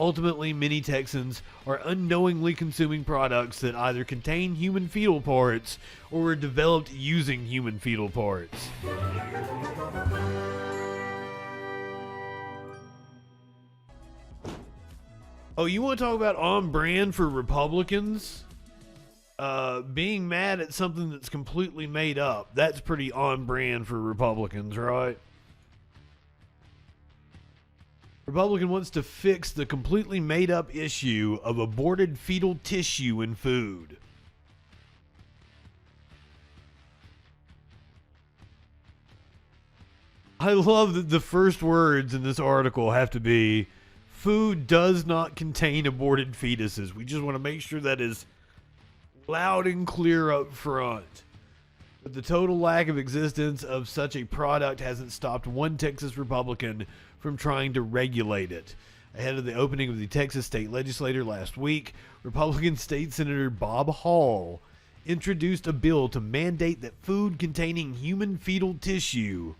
Ultimately, many Texans are unknowingly consuming products that either contain human fetal parts or were developed using human fetal parts. Oh, you want to talk about on brand for Republicans? Being mad at something that's completely made up. That's pretty on brand for Republicans, right? Republican wants to fix the completely made up issue of aborted fetal tissue in food. I love that the first words in this article have to be, food does not contain aborted fetuses. We just want to make sure that is loud and clear up front. But the total lack of existence of such a product hasn't stopped one Texas Republican from trying to regulate it. Ahead of the opening of the Texas state legislature last week, Republican State Senator Bob Hall introduced a bill to mandate that food containing human fetal tissue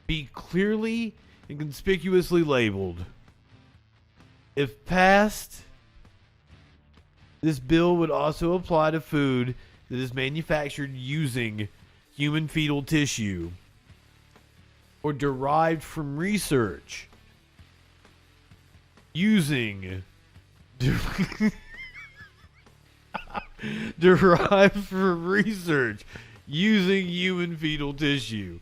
be clearly and conspicuously labeled. If passed, this bill would also apply to food that is manufactured using human fetal tissue or derived from research using derived from research using human fetal tissue.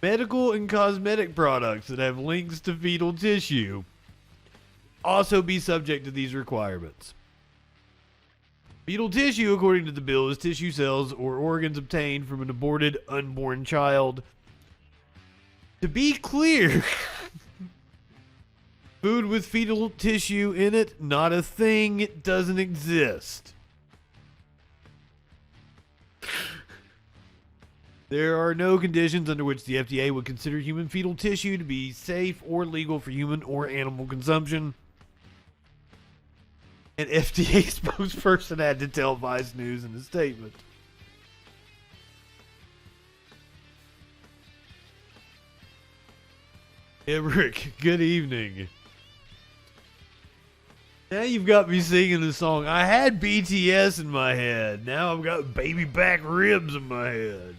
Medical and cosmetic products that have links to fetal tissue also be subject to these requirements. Fetal tissue, according to the bill, is tissue cells or organs obtained from an aborted unborn child. To be clear, food with fetal tissue in it, not a thing. It doesn't exist. There are no conditions under which the FDA would consider human fetal tissue to be safe or legal for human or animal consumption. An FDA spokesperson had to tell Vice News in a statement. Rick, good evening. Now you've got me singing the song. I had BTS in my head. Now I've got baby back ribs in my head.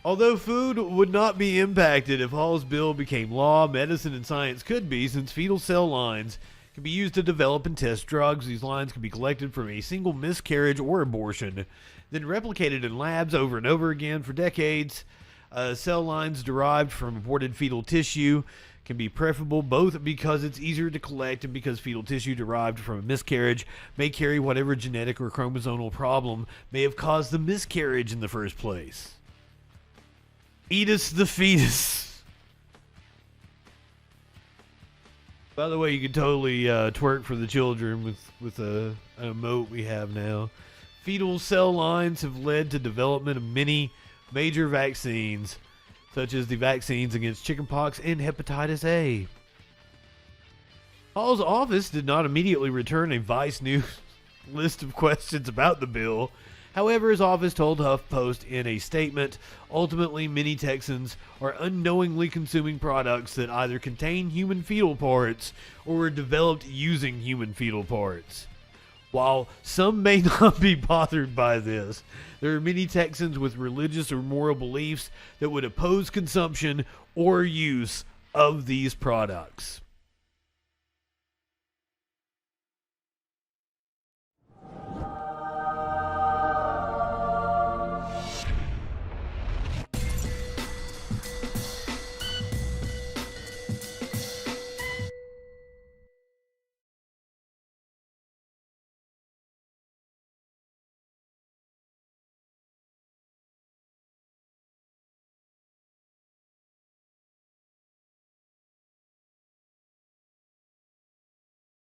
Although food would not be impacted if Hall's bill became law, medicine and science could be, since fetal cell lines can be used to develop and test drugs. These lines can be collected from a single miscarriage or abortion, then replicated in labs over and over again for decades. Cell lines derived from aborted fetal tissue can be preferable both because it's easier to collect and because fetal tissue derived from a miscarriage may carry whatever genetic or chromosomal problem may have caused the miscarriage in the first place. Fetus the fetus. By the way, you can totally twerk for the children with an emote we have now. Fetal cell lines have led to development of many major vaccines, such as the vaccines against chickenpox and hepatitis A. Hall's office did not immediately return a Vice News list of questions about the bill. However, his office told HuffPost in a statement, ultimately many Texans are unknowingly consuming products that either contain human fetal parts or were developed using human fetal parts. While some may not be bothered by this, there are many Texans with religious or moral beliefs that would oppose consumption or use of these products.